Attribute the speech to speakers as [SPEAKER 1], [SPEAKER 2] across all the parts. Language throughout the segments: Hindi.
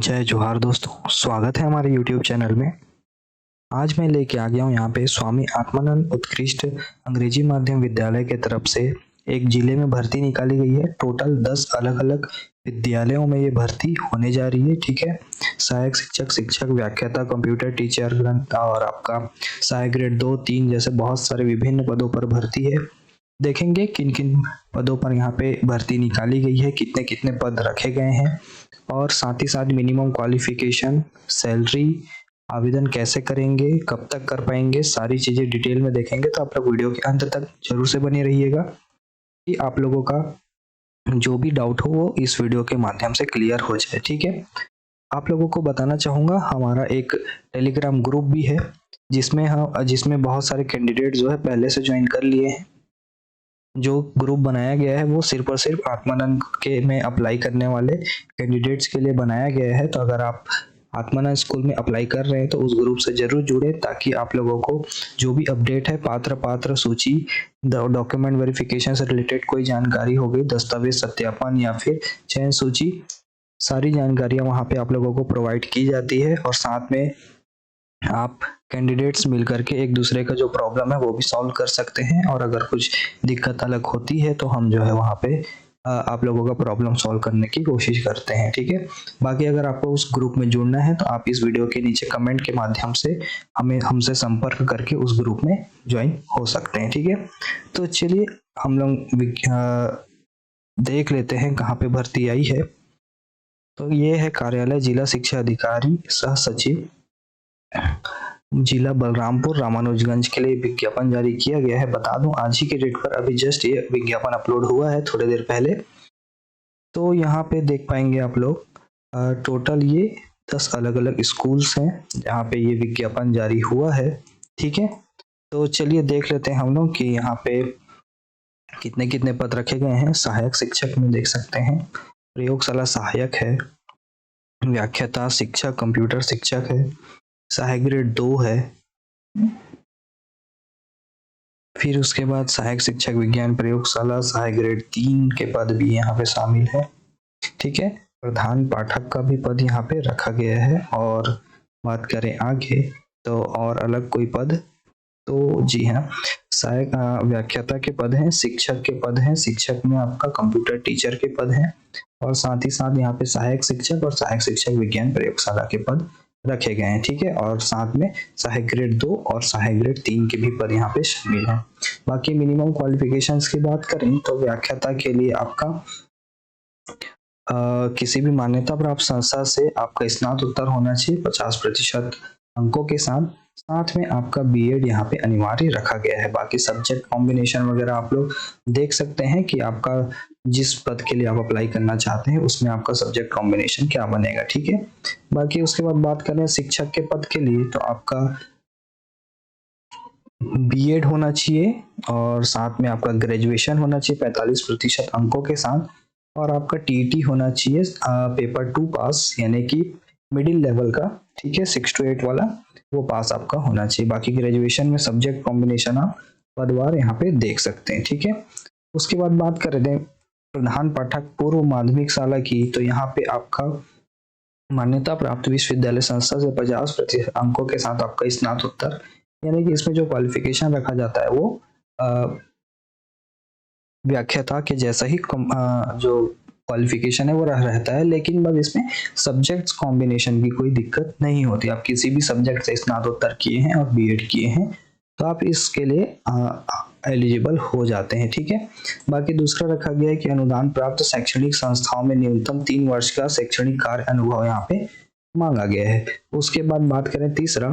[SPEAKER 1] जय जोहार दोस्तों, स्वागत है हमारे YouTube चैनल में। आज मैं लेके आ गया हूँ यहाँ पे स्वामी आत्मानंद उत्कृष्ट अंग्रेजी माध्यम विद्यालय के तरफ से एक जिले में भर्ती निकाली गई है। टोटल 10 अलग-अलग विद्यालयों में ये भर्ती होने जा रही है। ठीक है, सहायक शिक्षक, शिक्षक व्याख्याता, कंप्यूटर टीचर, ग्रंथ और आपका सहायक ग्रेड 2, 3 जैसे बहुत सारे विभिन्न पदों पर भर्ती है। देखेंगे किन किन पदों पर यहाँ पे भर्ती निकाली गई है, कितने कितने पद रखे गए हैं और साथ ही साथ मिनिमम क्वालिफिकेशन, सैलरी, आवेदन कैसे करेंगे, कब तक कर पाएंगे, सारी चीजें डिटेल में देखेंगे। तो आप लोग वीडियो के अंत तक जरूर से बने रहिएगा कि आप लोगों का जो भी डाउट हो वो इस वीडियो के माध्यम से क्लियर हो जाए। ठीक है, आप लोगों को बताना चाहूंगा हमारा एक टेलीग्राम ग्रुप भी है जिसमें बहुत सारे कैंडिडेट जो है पहले से ज्वाइन कर लिए हैं। जो ग्रुप बनाया गया है वो सिर्फ और सिर्फ आत्मानंद के में अप्लाई करने वाले कैंडिडेट्स के लिए बनाया गया है। तो अगर आप आत्मानंद स्कूल में अप्लाई कर रहे हैं तो उस ग्रुप से जरूर जुड़े, ताकि आप लोगों को जो भी अपडेट है, पात्र सूची, डॉक्यूमेंट वेरिफिकेशन से रिलेटेड कोई जानकारी हो गई, दस्तावेज सत्यापन या फिर चयन सूची, सारी जानकारियां वहां पे आप लोगों को प्रोवाइड की जाती है। और साथ में आप कैंडिडेट्स मिलकर के एक दूसरे का जो प्रॉब्लम है वो भी सॉल्व कर सकते हैं। और अगर कुछ दिक्कत अलग होती है तो हम जो है वहाँ पे आप लोगों का प्रॉब्लम सॉल्व करने की कोशिश करते हैं। ठीक है, बाकी अगर आपको उस ग्रुप में जुड़ना है तो आप इस वीडियो के नीचे कमेंट के माध्यम से हमसे संपर्क करके उस ग्रुप में ज्वाइन हो सकते हैं। ठीक है, तो चलिए हम लोग देख लेते हैं कहाँ पे भर्ती आई है। तो ये है कार्यालय जिला शिक्षा अधिकारी सह सचिव, जिला बलरामपुर रामानुजगंज के लिए विज्ञापन जारी किया गया है। बता दूं आज ही के डेट पर अभी जस्ट ये विज्ञापन अपलोड हुआ है थोड़ी देर पहले। तो यहाँ पे देख पाएंगे आप लोग टोटल ये 10 अलग अलग स्कूल्स हैं जहाँ पे ये विज्ञापन जारी हुआ है। ठीक है, तो चलिए देख लेते हैं हम लोग कि यहाँ पे कितने कितने पद रखे गए हैं। सहायक शिक्षक में देख सकते हैं, प्रयोगशाला सहायक है, व्याख्याता शिक्षक, कंप्यूटर शिक्षक है, सहायक ग्रेड 2 है, फिर उसके बाद सहायक शिक्षक विज्ञान प्रयोगशाला सहायक ग्रेड 3 के पद भी यहाँ पे शामिल है। ठीक है, प्रधान पाठक का भी पद यहाँ पे रखा गया है। और बात करें आगे तो और अलग कोई पद, तो जी हाँ, सहायक व्याख्याता के पद हैं, शिक्षक के पद हैं, शिक्षक में आपका कंप्यूटर टीचर के पद हैं, और साथ ही साथ यहाँ पे सहायक शिक्षक और सहायक शिक्षक विज्ञान प्रयोगशाला के पद रखे गए हैं। ठीक है, और साथ में सहायक ग्रेड 2 और सहायक ग्रेड 3 के भी पद यहाँ पे शामिल हैं। बाकी मिनिमम क्वालिफिकेशंस की बात करें तो व्याख्याता के लिए आपका किसी भी मान्यता प्राप्त संस्था से आपका स्नातकोत्तर होना चाहिए 50% अंकों के साथ। साथ में आपका बीएड यहाँ पे अनिवार्य रखा गया है। बाकी सब्जेक्ट कॉम्बिनेशन वगैरह आप लोग देख सकते हैं कि आपका जिस पद के लिए आप अप्लाई करना चाहते हैं उसमें आपका सब्जेक्ट कॉम्बिनेशन क्या बनेगा। ठीक है, बाकी उसके बाद बात करें शिक्षक के पद के लिए तो आपका बीएड होना चाहिए और साथ में आपका ग्रेजुएशन होना चाहिए 45% अंकों के साथ, और आपका टीईटी होना चाहिए पेपर 2 पास, यानी कि मिडिल लेवल का। ठीक है, 6 to 8 वाला वो पास आपका होना चाहिए। बाकी ग्रेजुएशन में सब्जेक्ट कॉम्बिनेशन आप पदवार यहाँ पे देख सकते हैं। ठीक है, उसके बाद बात कर रहे हैं प्रधान पाठक पूर्व माध्यमिक शाला की, तो यहाँ पे आपका मान्यता प्राप्त विश्वविद्यालय संस्था से 50% अंकों के साथ आपका स्नातकोत्तर, यानी कि इसमें जो क्वालिफिकेशन रखा जाता है वो व्याख्याता के जैसा ही जो क्वालिफिकेशन है वो रहता है, लेकिन बस इसमें सब्जेक्ट्स कॉम्बिनेशन की कोई दिक्कत नहीं होती। आप किसी भी सब्जेक्ट से स्नातकोत्तर किए हैं और बीएड किए हैं तो आप इसके लिए एलिजिबल हो जाते हैं। ठीक है, बाकी दूसरा रखा गया है कि अनुदान प्राप्त शैक्षणिक संस्थाओं में न्यूनतम 3 वर्ष का शैक्षणिक कार्य अनुभव यहाँ पे मांगा गया है। उसके बाद बात करें तीसरा,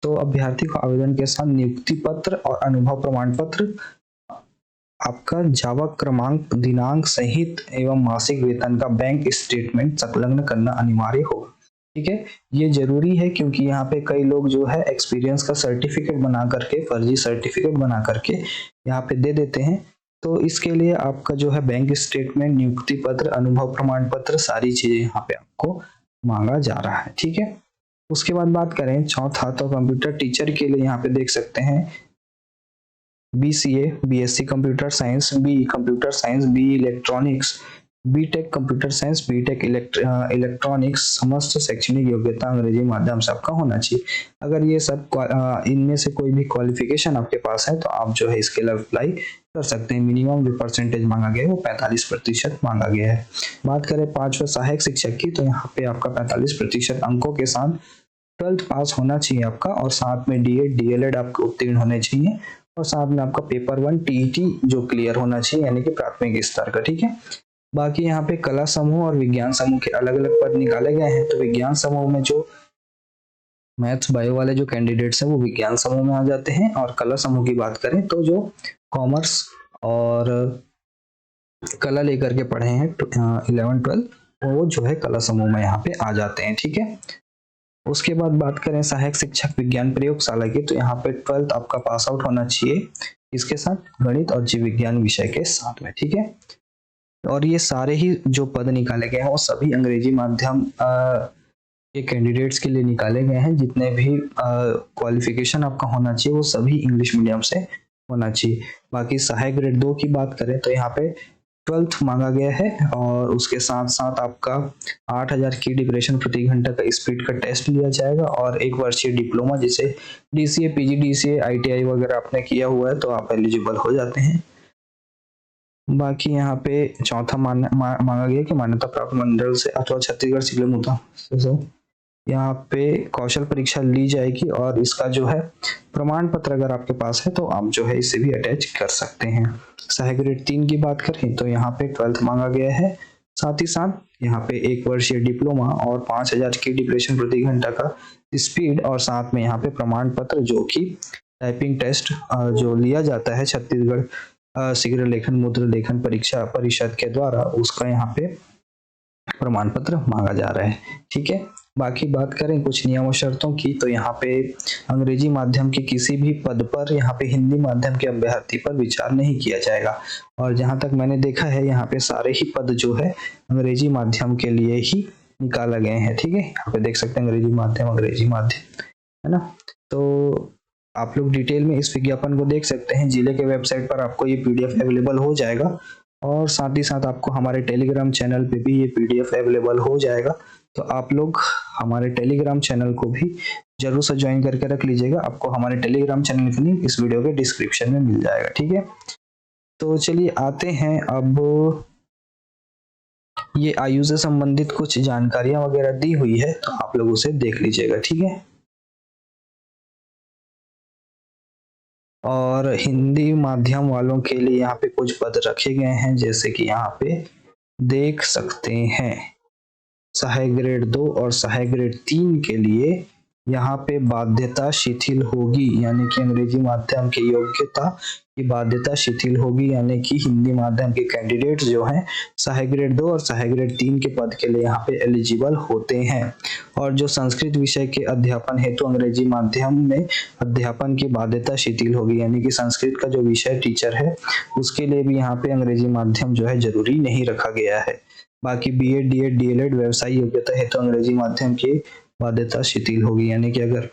[SPEAKER 1] तो अभ्यर्थी को आवेदन के साथ नियुक्ति पत्र और अनुभव प्रमाण पत्र, आपका जावा क्रमांक, दिनांक सहित एवं मासिक वेतन का बैंक स्टेटमेंट संलग्न करना अनिवार्य होगा। ठीक है, ये जरूरी है क्योंकि यहाँ पे कई लोग जो है एक्सपीरियंस का सर्टिफिकेट बना करके, फर्जी सर्टिफिकेट बना करके यहाँ पे दे देते हैं। तो इसके लिए आपका जो है बैंक स्टेटमेंट, नियुक्ति पत्र, अनुभव प्रमाण पत्र, सारी चीजें यहाँ पे आपको मांगा जा रहा है। ठीक है, उसके बाद बात करें चौथा, तो कंप्यूटर टीचर के लिए यहाँ पे देख सकते हैं BCA, BSc computer science, BE computer science, BE electronics, BTech computer science, BTech electronics, समस्त शैक्षणिक योग्यता अंग्रेजी माध्यम से आपका होना चाहिए। अगर ये सब इनमें से कोई भी क्वालिफिकेशन आपके पास है तो आप जो है इसके लिए अप्लाई कर सकते हैं। मिनिमम जो परसेंटेज मांगा गया है वो 45% मांगा गया है। बात करें 5वां सहायक शिक्षक की, तो यहाँ पे आपका 45% अंकों के साथ 12th पास होना चाहिए आपका, और साथ में डीएड डीएलएड आपको उत्तीर्ण होने चाहिए, और साथ में आपका पेपर 1 टीईटी जो क्लियर होना चाहिए, यानी कि प्राथमिक स्तर का। ठीक है। बाकी यहाँ पे कला समूह और विज्ञान समूह के अलग अलग पद निकाले गए हैं। तो विज्ञान समूह में जो मैथ्स बायो वाले जो कैंडिडेट्स हैं वो विज्ञान समूह में आ जाते हैं, और कला समूह की बात करें तो जो कॉमर्स और कला लेकर के पढ़े हैं 11-12 वो जो है कला समूह में यहाँ पे आ जाते हैं। ठीक है। उसके बाद बात करें सहायक शिक्षक विज्ञान प्रयोगशाला की, तो यहाँ पे 12th आपका पास आउट होना चाहिए, इसके साथ गणित और जीव विज्ञान विषय के साथ में। ठीक है। और ये सारे ही जो पद निकाले गए हैं वो सभी अंग्रेजी माध्यम के कैंडिडेट्स के लिए निकाले गए हैं। जितने भी क्वालिफिकेशन आपका होना चाहिए वो सभी इंग्लिश मीडियम से होना चाहिए। बाकी सहायक ग्रेड 2 की बात करें तो यहाँ पे 12th मांगा गया है, और उसके साथ साथ आपका 8000 की डिप्रेशन प्रति घंटा का स्पीड का टेस्ट लिया जाएगा, और 1 वर्षीय डिप्लोमा जिसे डीसीए पीजीडीसीए आईटीआई वगैरह आपने किया हुआ है तो आप एलिजिबल हो जाते हैं। बाकी यहाँ पे चौथा मांगा गया कि मान्यता प्राप्त मंडल से अथवा छत्तीसगढ़ सिविल मुद्दा से यहाँ पे कौशल परीक्षा ली जाएगी, और इसका जो है प्रमाण पत्र अगर आपके पास है तो आप जो है इसे भी अटैच कर सकते हैं। सहायक ग्रेड 3 की बात करें तो यहाँ पे 12th मांगा गया है, साथ ही साथ यहाँ पे 1 वर्षीय डिप्लोमा और 5000 की डिप्रेशन प्रति घंटा का स्पीड, और साथ में यहाँ पे प्रमाण पत्र जो कि टाइपिंग टेस्ट जो लिया जाता है छत्तीसगढ़ शीघ्र लेखन मुद्र लेखन परीक्षा परिषद के द्वारा, उसका यहाँ पे प्रमाण पत्र मांगा जा रहा है। ठीक है। बाकी बात करें कुछ नियम और शर्तों की, तो यहाँ पे अंग्रेजी माध्यम के किसी भी पद पर यहाँ पे हिंदी माध्यम के अभ्यर्थी पर विचार नहीं किया जाएगा, और जहां तक मैंने देखा है यहाँ पे सारे ही पद जो है अंग्रेजी माध्यम के लिए ही निकाला गए हैं। ठीक है। यहाँ पे देख सकते हैं अंग्रेजी माध्यम है ना। तो आप लोग डिटेल में इस विज्ञापन को देख सकते हैं। जिले के वेबसाइट पर आपको ये पीडीएफ अवेलेबल हो जाएगा, और साथ ही साथ आपको हमारे टेलीग्राम चैनल पे भी ये पीडीएफ अवेलेबल हो जाएगा। तो आप लोग हमारे टेलीग्राम चैनल को भी जरूर से ज्वाइन करके रख लीजिएगा। आपको हमारे टेलीग्राम चैनल की लिंक इस वीडियो के डिस्क्रिप्शन में मिल जाएगा। ठीक है। तो चलिए आते हैं, अब ये आयु से संबंधित कुछ जानकारियां वगैरह दी हुई है तो आप लोग उसे देख लीजिएगा। ठीक है। और हिंदी माध्यम वालों के लिए यहाँ पे कुछ पद रखे गए हैं, जैसे कि यहाँ पे देख सकते हैं सहायक ग्रेड 2 और सहायक ग्रेड 3 के लिए यहाँ पे बाध्यता शिथिल होगी, यानी कि अंग्रेजी माध्यम की योग्यता की बाध्यता शिथिल होगी, यानी कि हिंदी माध्यम के कैंडिडेट्स जो हैं सहायक ग्रेड 2 और सहायक ग्रेड 3 के पद के लिए यहाँ पे एलिजिबल होते हैं। और जो संस्कृत विषय के अध्यापन हेतु अंग्रेजी माध्यम में अध्यापन की बाध्यता शिथिल होगी, यानी कि संस्कृत का जो विषय टीचर है उसके लिए भी यहाँ पे अंग्रेजी माध्यम जो है जरूरी नहीं रखा गया है। बाकी बीएड डीएड डीएलएड व्यवसाय योग्यता हेतु अंग्रेजी माध्यम की बाध्यता शिथिल होगी, यानी कि अगर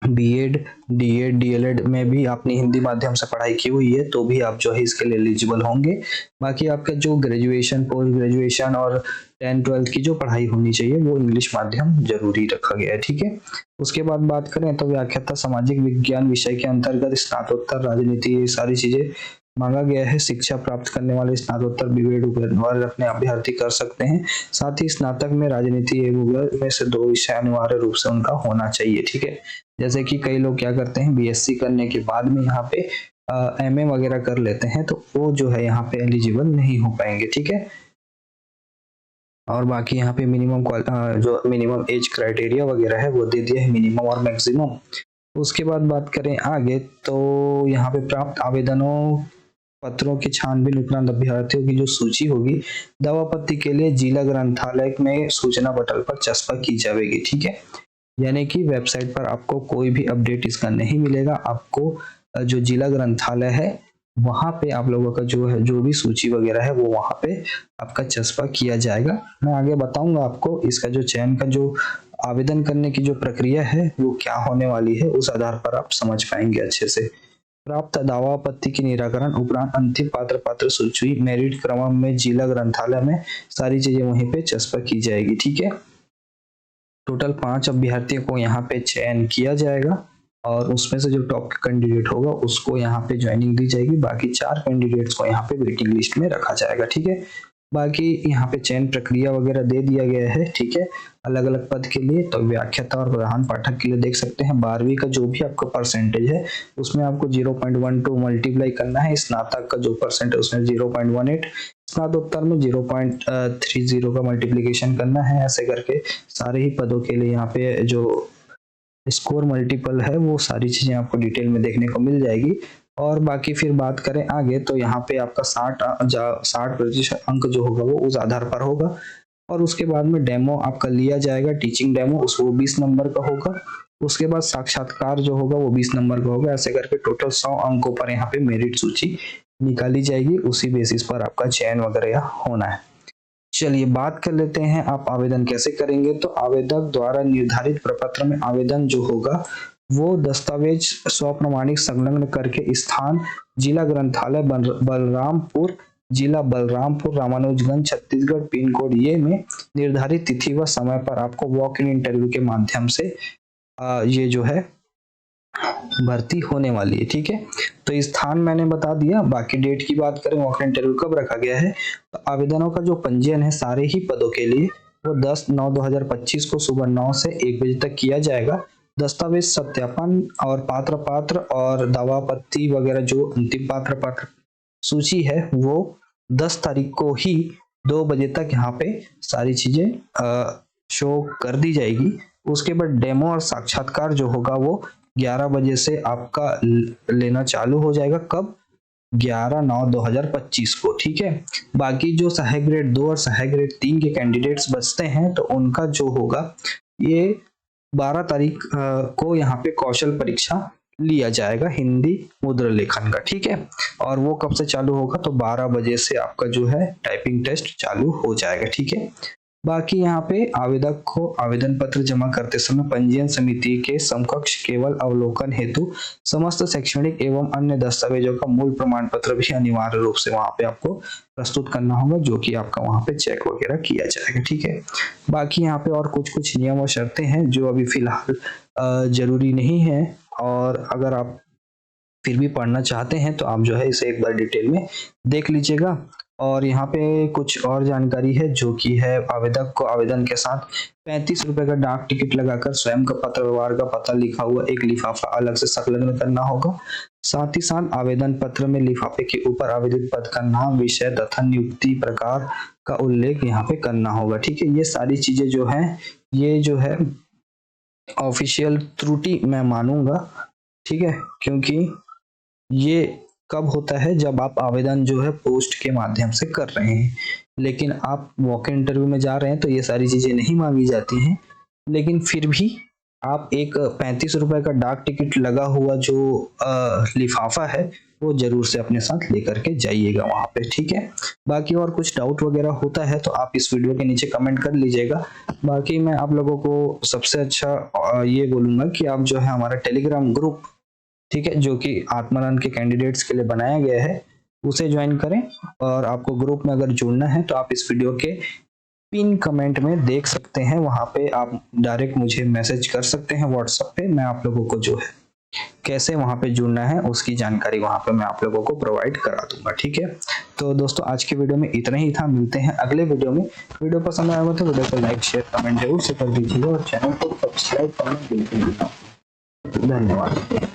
[SPEAKER 1] बीएड डीएड डीएलएड में भी आपने हिंदी माध्यम से पढ़ाई की हुई है तो भी आप जो है इसके लिए एलिजिबल होंगे। बाकी आपका जो ग्रेजुएशन पोस्ट ग्रेजुएशन और 10-12 की जो पढ़ाई होनी चाहिए वो इंग्लिश माध्यम जरूरी रखा गया है। ठीक है। उसके बाद बात करें तो व्याख्याता सामाजिक विज्ञान विषय के अंतर्गत स्नातकोत्तर राजनीति ये सारी चीजें मांगा गया है। शिक्षा प्राप्त करने वाले स्नातकोत्तर बीएड उम्मीदवार अपने अभ्यर्थी कर सकते हैं। साथ ही स्नातक में राजनीति एवं में से 2 विषय अनिवार्य रूप से उनका होना चाहिए। ठीक है। जैसे कि कई लोग क्या करते हैं बीएससी करने के बाद में यहाँ पे एमए वगैरह कर लेते हैं तो वो जो है यहाँ पे एलिजिबल नहीं हो पाएंगे। ठीक है। और बाकी यहाँ पे जो मिनिमम एज क्राइटेरिया वगैरह है वो दे दिया है, मिनिमम और मैक्सिमम। उसके बाद बात करें आगे तो यहाँ पे प्राप्त आवेदनों पत्रों की छानबीन उपरांत अभ्यर्थियों की जो सूची होगी दवापत्ति के लिए जिला ग्रंथालय में सूचना पटल पर चस्पा की जाएगी। ठीक है। यानी कि वेबसाइट पर आपको कोई भी अपडेट इसका नहीं मिलेगा, आपको जो जिला ग्रंथालय है वहां पे आप लोगों का जो है जो भी सूची वगैरह है वो वहां पे आपका चस्पा किया जाएगा। मैं आगे बताऊंगा आपको इसका जो चयन का जो आवेदन करने की जो प्रक्रिया है वो क्या होने वाली है, उस आधार पर आप समझ पाएंगे अच्छे से। प्राप्त दावा आपत्ति के निराकरण उपरांत अंतिम पात्र सूची मेरिट क्रम में जिला ग्रंथालय में सारी चीजें वहीं पे चस्पा की जाएगी। ठीक है, टोटल 5 अभ्यर्थियों को यहाँ पे चयन किया जाएगा और उसमें से जो टॉप कैंडिडेट होगा उसको यहाँ पे ज्वाइनिंग दी जाएगी। बाकी 4 कैंडिडेट्स को यहाँ पे वेटिंग लिस्ट में रखा जाएगा। ठीक है, बाकी यहाँ पे चयन प्रक्रिया वगैरह दे दिया गया है। ठीक है, अलग अलग पद के लिए तो व्याख्याता और प्रधान पाठक के लिए देख सकते हैं 12वीं का जो भी आपका परसेंटेज है उसमें आपको 0.12 मल्टीप्लाई करना है। स्नातक का जो परसेंट है उसमें 0.18, स्नातकोत्तर में 0.30 का मल्टीप्लीकेशन करना है। ऐसे करके सारे ही पदों के लिए यहाँ पे जो स्कोर मल्टीपल है वो सारी चीजें आपको डिटेल में देखने को मिल जाएगी। और बाकी फिर बात करें आगे तो यहाँ पे आपका 60% अंक जो होगा वो उस आधार पर होगा और उसके बाद में डेमो आपका लिया जाएगा, टीचिंग डेमो वो 20 नंबर का होगा। उसके बाद साक्षात्कार जो होगा वो 20 नंबर का होगा। ऐसे करके टोटल 100 अंकों पर यहाँ पे मेरिट सूची निकाली जाएगी, उसी बेसिस पर आपका चयन वगैरह होना है। चलिए बात कर लेते हैं आप आवेदन कैसे करेंगे। तो आवेदक द्वारा निर्धारित प्रपत्र में आवेदन जो होगा वो दस्तावेज स्वप्रमाणिक संलग्न करके स्थान जिला ग्रंथालय बलरामपुर, जिला बलरामपुर, रामानुजगंज, छत्तीसगढ़, पिन कोड ये में निर्धारित तिथि व समय पर आपको वॉक इन इंटरव्यू के माध्यम से ये जो है भर्ती होने वाली है। ठीक है, तो स्थान मैंने बता दिया। बाकी डेट की बात करें वॉक इन इंटरव्यू कब रखा गया है तो आवेदनों का जो पंजीयन है सारे ही पदों के लिए वो 10/9/2025 को सुबह 9 से 1 बजे तक किया जाएगा। दस्तावेज सत्यापन और पात्र और दावापत्ति वगैरह जो अंतिम पात्र सूची है वो 10 तारीख को ही 2 बजे तक यहाँ पे सारी चीजें शो कर दी जाएगी। उसके बाद डेमो और साक्षात्कार जो होगा वो 11 बजे से आपका लेना चालू हो जाएगा। कब? 11/9/2025 को। ठीक है, बाकी जो सहायक ग्रेड 2 और सहायक ग्रेड 3 के कैंडिडेट्स बचते हैं तो उनका जो होगा ये 12 तारीख को यहाँ पे कौशल परीक्षा लिया जाएगा हिंदी मुद्रा लेखन का। ठीक है, और वो कब से चालू होगा तो 12 बजे से आपका जो है टाइपिंग टेस्ट चालू हो जाएगा। ठीक है, बाकी यहाँ पे आवेदक को आवेदन पत्र जमा करते समय पंजीयन समिति के समकक्ष केवल अवलोकन हेतु समस्त शैक्षणिक एवं अन्य दस्तावेजों का मूल प्रमाण पत्र भी अनिवार्य रूप से वहां पे आपको प्रस्तुत करना होगा, जो कि आपका वहां पे चेक वगैरह किया जाएगा। ठीक है, बाकी यहाँ पे और कुछ नियम और शर्तें हैं जो अभी फिलहाल जरूरी नहीं है और अगर आप फिर भी पढ़ना चाहते हैं तो आप जो है इसे एक बार डिटेल में देख लीजिएगा। और यहाँ पे कुछ और जानकारी है जो कि है आवेदक को आवेदन के साथ 35 रुपए का डाक टिकट लगाकर स्वयं का पत्र व्यवहार का पता लिखा हुआ एक लिफाफा अलग से संलग्न करना होगा। साथ ही साथ आवेदन पत्र में लिफाफे के ऊपर आवेदित पद का नाम, विषय तथा नियुक्ति प्रकार का उल्लेख यहाँ पे करना होगा। ठीक है, ये सारी चीजें जो है ये जो है ऑफिशियल त्रुटि मैं मानूंगा। ठीक है, क्योंकि ये कब होता है जब आप आवेदन जो है पोस्ट के माध्यम से कर रहे हैं, लेकिन आप वॉक इन इंटरव्यू में जा रहे हैं तो ये सारी चीजें नहीं मांगी जाती हैं। लेकिन फिर भी आप एक 35 रुपए का डाक टिकट लगा हुआ जो लिफाफा है वो जरूर से अपने साथ लेकर के जाइएगा वहां पे। ठीक है, बाकी और कुछ डाउट वगैरह होता है तो आप इस वीडियो के नीचे कमेंट कर लीजिएगा। बाकी मैं आप लोगों को सबसे अच्छा ये बोलूंगा कि आप जो है हमारा टेलीग्राम ग्रुप, ठीक है, जो कि आत्मानंद के कैंडिडेट्स के लिए बनाया गया है, उसे ज्वाइन करें। और आपको ग्रुप में अगर जुड़ना है तो आप इस वीडियो के पिन कमेंट में देख सकते हैं, वहां पे आप डायरेक्ट मुझे मैसेज कर सकते हैं व्हाट्सएप पे। मैं आप लोगों को जो है कैसे वहां पे जुड़ना है उसकी जानकारी वहां पे मैं आप लोगों को प्रोवाइड करा दूंगा। ठीक है, तो दोस्तों आज के वीडियो में इतना ही था। मिलते हैं अगले वीडियो में। वीडियो पसंद आया हो तो वीडियो को लाइक शेयर कमेंट जरूर से कर दीजिएगा और चैनल को सब्सक्राइब करना बिल्कुल ना भूलें। धन्यवाद।